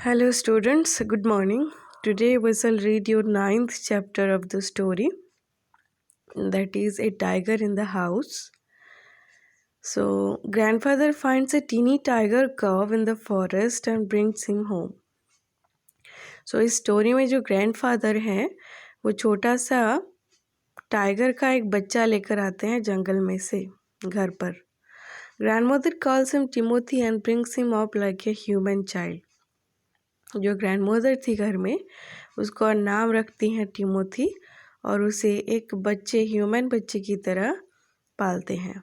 Hello, students. Good morning. Today we shall read your ninth chapter of the story, that is, A Tiger in the House. So, grandfather finds a teeny tiger cub in the forest and brings him home. So, इस story में जो grandfather हैं वो छोटा सा tiger का एक बच्चा लेकर आते हैं जंगल में से घर पर. Grandmother calls him Timothy and brings him up like a human child. जो ग्रैंडमदर थी घर में उसको नाम रखती हैं टिमोथी और उसे एक ह्यूमन बच्चे की तरह पालते हैं.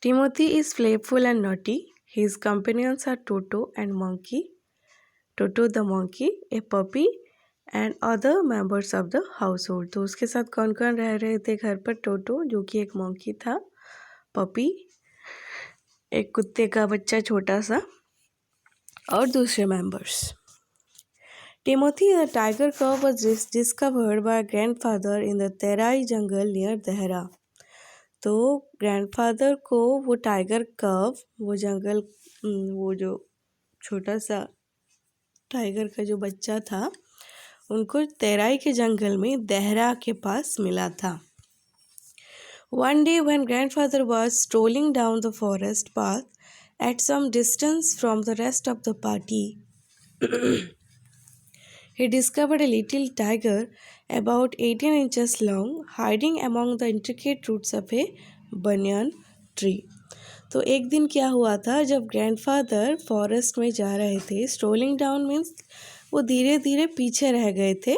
Timothy is playful and naughty. His companions are Toto and monkey. Toto the monkey, a puppy and other members of the household. तो उसके साथ कौन कौन रह रहे थे घर पर? टोटो जो कि एक मंकी था, पपी एक कुत्ते का बच्चा छोटा सा, और दूसरे members. Timothy the tiger cub was discovered by grandfather in the Terai jungle near Dehra. तो ग्रैंडफादर को वो टाइगर कब वो जंगल वो जो छोटा सा टाइगर का जो बच्चा था उनको तेराई के जंगल में देहरा के पास मिला था. One day when grandfather was strolling down the forest path at some distance from the rest of the party, he discovered a little tiger about 18 inches long hiding among the intricate roots of a banyan tree. तो एक दिन क्या हुआ था जब grandfather forest में जा रहे थे. स्ट्रोलिंग डाउन मीन्स वो धीरे धीरे पीछे रह गए थे.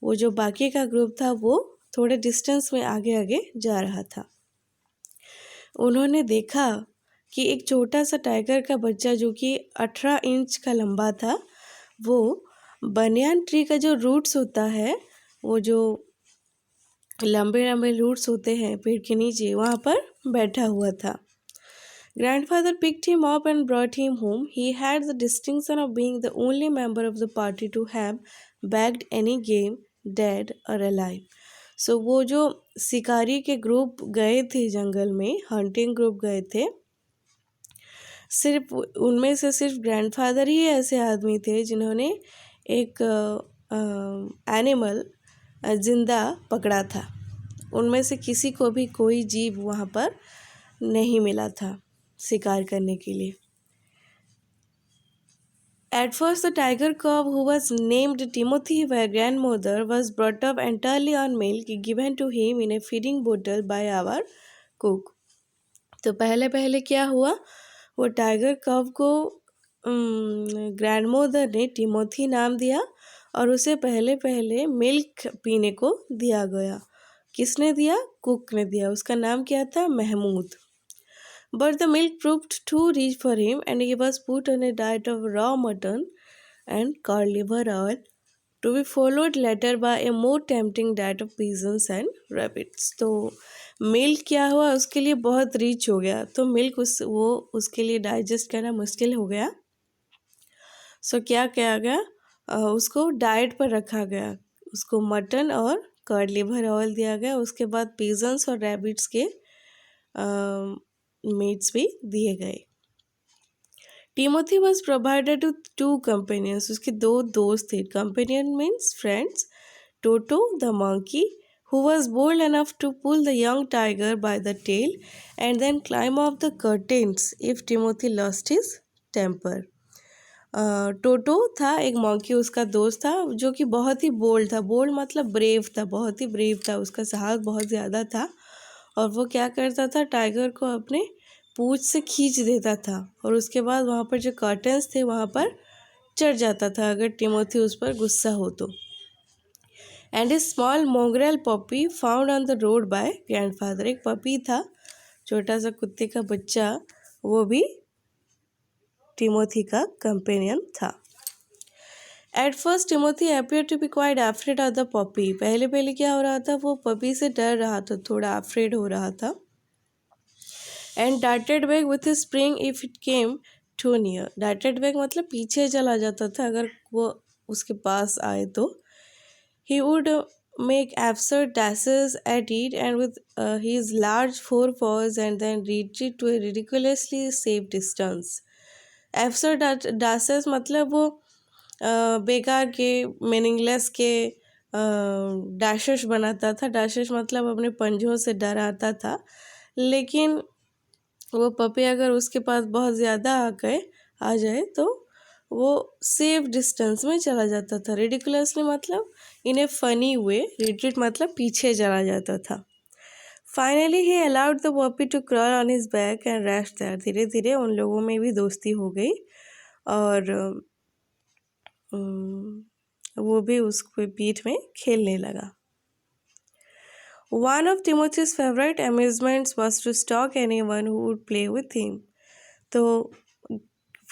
वो जो बाकी का ग्रुप था वो थोड़े डिस्टेंस में आगे आगे जा रहा था. उन्होंने देखा कि एक छोटा सा टाइगर का बच्चा जो कि 18 इंच का लंबा था वो बनियान ट्री का जो रूट्स होता है वो जो लंबे लंबे रूट्स होते हैं पेड़ के नीचे वहाँ पर बैठा हुआ था. Grandfather picked him up and brought him home. He had the distinction of being the only member of the party to have bagged any game, dead or alive. So वो जो शिकारी के ग्रुप गए थे जंगल में, हंटिंग ग्रुप गए थे, सिर्फ उनमें से सिर्फ ग्रैंडफादर ही ऐसे आदमी थे जिन्होंने एक एनिमल जिंदा पकड़ा था. उनमें से किसी को भी कोई जीव वहाँ पर नहीं मिला था शिकार करने के लिए. At first, the tiger cub, who was named Timothy by grandmother, was brought up entirely on milk given to him in a feeding bottle by our cook. तो पहले पहले क्या हुआ, वो टाइगर कब को ग्रैंडमदर ने टिमोथी नाम दिया और उसे पहले पहले मिल्क पीने को दिया गया. किसने दिया? कुक ने दिया. उसका नाम क्या था? Mahmood. But the milk proved too rich for him and he was put on a diet of raw mutton and cod liver oil, to be followed later by a more tempting diet of pigeons and rabbits. तो milk क्या हुआ, उसके लिए बहुत rich हो गया, तो milk उसके लिए डाइजेस्ट करना मुश्किल हो गया. सो क्या किया गया, उसको डाइट पर रखा गया. उसको मटन और कर्ड लिवर ऑयल दिया गया. उसके बाद पिजन्स और रैबिट्स के मीट्स भी दिए गए. Timothy was provided with 2 companions. उसके 2 दोस्त थे. Companion means friends. Toto the monkey, who was bold enough to pull the young tiger by the tail and then climb off the curtains if Timothy lost his temper. टोटो था एक monkey, उसका दोस्त था जो कि बहुत ही बोल्ड था. Bold मतलब ब्रेव था, बहुत ही ब्रेव था. उसका साहस बहुत ज़्यादा था और वो क्या करता था, टाइगर को अपने पूँछ से खींच देता था और उसके बाद वहाँ पर जो कर्टन्स थे वहाँ पर चढ़ जाता था अगर टिमोथी उस पर गुस्सा हो तो. And a small mongrel puppy found on the road by grandfather. एक पपी था, छोटा सा कुत्ते का बच्चा, वो भी टिमोथी का कंपेनियन था. At first Timothy appeared to be quite afraid of the puppy. पहले पहले क्या हो रहा था, वो पपी से डर रहा था, थोड़ा अफ्रेड हो रहा था. And darted back with a spring if it came too near. darted back मतलब पीछे चला जाता था अगर वो उसके पास आए तो. He would make absurd dashes at it and with his large forepaws and then retreat to a ridiculously safe distance. एब्सर्डासेस मतलब वो बेकार के, मीनिंगलेस के डैशेस बनाता था। डैशेस मतलब अपने पंजों से डराता था, लेकिन वो पपी अगर उसके पास बहुत ज़्यादा आ जाए तो वो सेफ डिस्टेंस में चला जाता था। रिडिकुलसली मतलब इन ए फनी वे, रिट्रीट मतलब पीछे चला जाता था। Finally he allowed the puppy to crawl on his back and rest there. धीरे धीरे उन लोगों में भी दोस्ती हो गई और वो भी उसके पीठ में खेलने लगा। One of Timothy's favorite amusements was to stalk anyone who would play with him. तो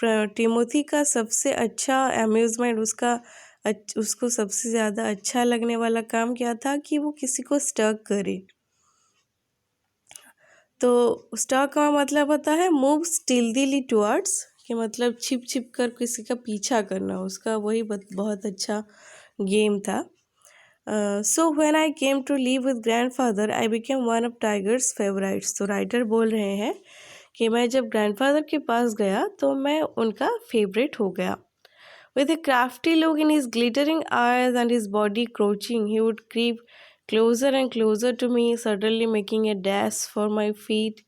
टिमोथी का सबसे अच्छा अम्यूज़मेंट, उसको सबसे ज़्यादा अच्छा लगने वाला काम क्या था कि वो किसी को स्टॉक करे। तो स्टॉक का मतलब होता है मूव स्टिल्दीली टुवर्ड्स, कि मतलब छिप छिप कर किसी का पीछा करना, उसका वही बहुत अच्छा गेम था। So when I came to live with grandfather, I became one of Tiger's favorites. तो राइटर बोल रहे हैं कि मैं जब ग्रैंडफादर के पास गया तो मैं उनका फेवरेट हो गया। With a crafty look in his glittering eyes and his body crouching, he would creep closer and closer to me, suddenly making a dash for my feet,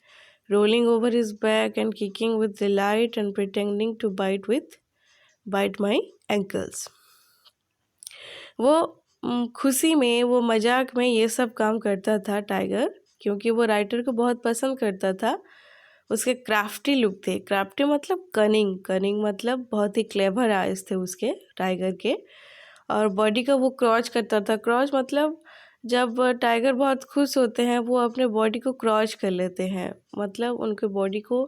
rolling over his back and kicking with delight and pretending to bite my ankles. वो खुशी में, वो मजाक में ये सब काम करता था टाइगर, क्योंकि वो राइटर को बहुत पसंद करता था। उसके क्राफ्टी लुक थे। क्राफ्टी मतलब कनिंग मतलब बहुत ही क्लेवर आइज थे उसके, टाइगर के। और बॉडी का वो क्रॉच करता था। क्रॉच मतलब जब टाइगर बहुत खुश होते हैं वो अपने बॉडी को क्रॉच कर लेते हैं, मतलब उनके बॉडी को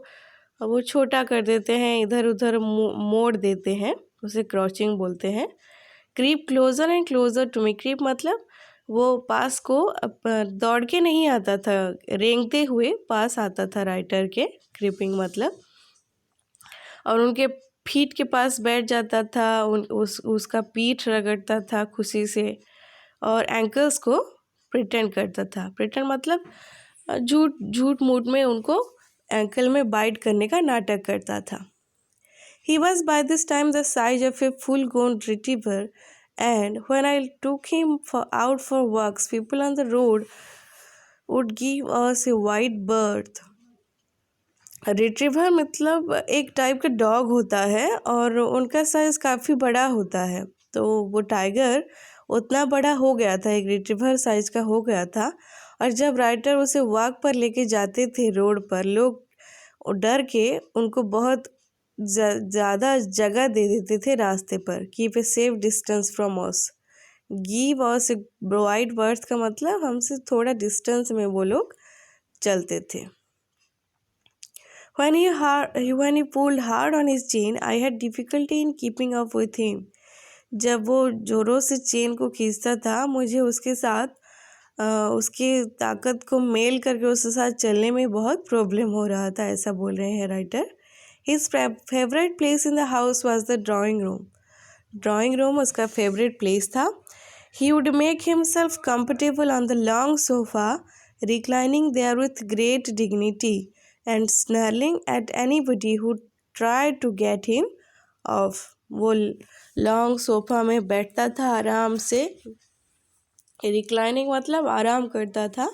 वो छोटा कर देते हैं, इधर उधर मोड़ देते हैं, उसे क्रॉचिंग बोलते हैं। Creep closer and closer to me. Creep मतलब वो पास को दौड़ के नहीं आता था, रेंगते हुए पास आता था राइटर के, क्रीपिंग मतलब। और उनके फीट के पास बैठ जाता था, उसका पीठ रगड़ता था खुशी से, और एंकल्स को प्रिटेंड करता था। प्रिटेंड मतलब झूठ मूठ में उनको एंकल में बाइट करने का नाटक करता था। He was by this time the size of a full-grown retriever, and when I took him out for walks, people on the road would give us a wide berth. Retriever मतलब एक type का dog होता है और उनका size काफ़ी बड़ा होता है। तो वो टाइगर उतना बड़ा हो गया था, एक रिट्रीवर साइज़ का हो गया था। और जब राइटर उसे वॉक पर लेके जाते थे रोड पर, लोग डर के उनको बहुत ज़्यादा जगह दे देते थे रास्ते पर। Keep a safe distance from us. Give us a wide birth का मतलब हमसे थोड़ा डिस्टेंस में वो लोग चलते थे। When he pulled hard on his chain, I had difficulty in keeping up with him. जब वो जोरों से चेन को खींचता था, मुझे उसके साथ उसकी ताकत को मेल करके उसके साथ चलने में बहुत प्रॉब्लम हो रहा था, ऐसा बोल रहे हैं writer. His favorite place in the house was the drawing room. Drawing room उसका फेवरेट प्लेस था। He would make himself comfortable on the long sofa, reclining there with great dignity and snarling at anybody who tried to get him off. वो long sofa में बैठता था आराम से, reclining मतलब आराम करता था,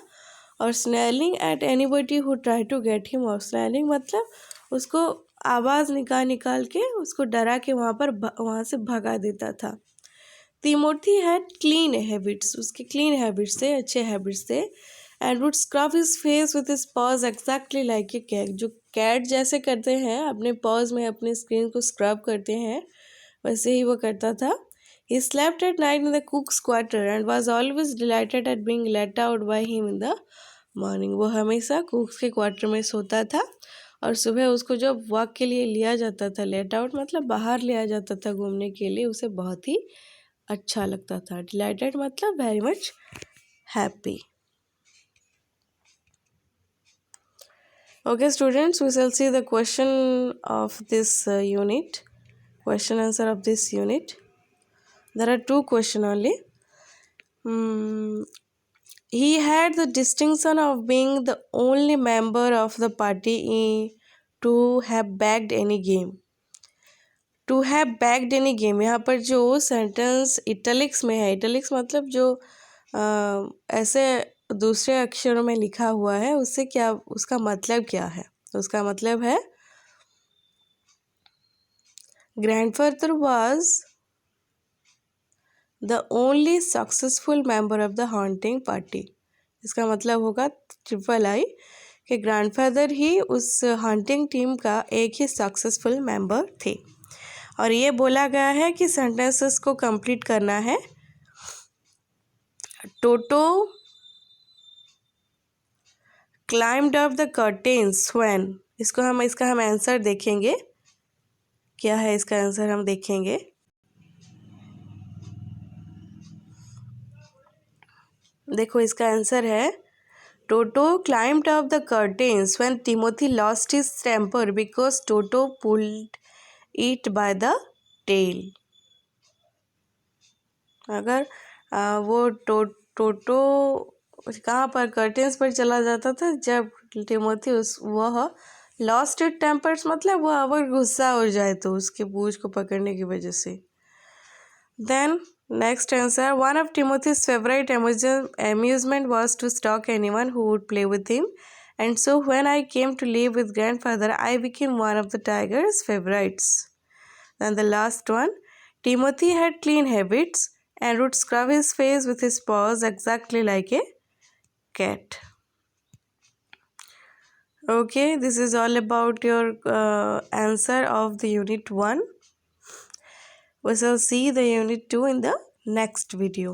और snarling at anybody who try to get him off. Snarling मतलब उसको आवाज़ निकाल के उसको डरा के वहाँ से भगा देता था। तिमोथी हैड क्लीन हैबिट्स, उसके क्लीन हैबिट्स थे, अच्छे हैबिट्स थे। And would scrub his face with his paws exactly like a cat. जो कैट जैसे करते हैं, अपने पॉज में अपने स्किन को स्क्रब करते हैं, वैसे ही वो करता था। He slept at night in the cook's quarter and was always delighted at being let out by him in the morning. वो हमेशा कुक्स के क्वार्टर में सोता था और सुबह उसको जब वॉक के लिए लिया जाता था, लेट आउट मतलब बाहर लिया जाता था घूमने के लिए, उसे बहुत ही अच्छा लगता था। डिलाइटेड मतलब very much happy. Okay students, we shall see the question of this unit, question answer of this unit. There are two questions only. He had the distinction of being the only member of the party to have bagged any game. To have bagged any game, यहाँ पर जो sentence italics में है, italics मतलब जो ऐसे दूसरे अक्षरों में लिखा हुआ है, उससे क्या, उसका मतलब क्या है? उसका मतलब है grandfather was the only successful member of the haunting party. इसका मतलब होगा ट्रिपल आई कि ग्रैंडफादर ही उस हंटिंग टीम का एक ही सक्सेसफुल मेंबर थे। और ये बोला गया है कि सेंटेंसेस को कंप्लीट करना है। Toto climbed up the curtains when, इसका हम आंसर देखेंगे, क्या है इसका आंसर हम देखेंगे। देखो इसका आंसर है Toto climbed up the curtains when Timothy lost his temper because Toto pulled it by the tail. अगर वो टोटो कहाँ पर कर्टेन्स पर चला जाता था जब टिमोथी वह लॉस्ट इट टेम्पर्स, मतलब वह अगर गुस्सा हो जाए तो उसके पूंछ को पकड़ने की वजह से। Then next answer, one of Timothy's favourite amusement was to stalk anyone who would play with him, and so when I came to live with grandfather I became one of the tiger's favorites. Then the last one, Timothy had clean habits and would scrub his face with his paws exactly like a cat. Okay, this is all about your answer of the unit 1. We shall see the unit 2 in the next video.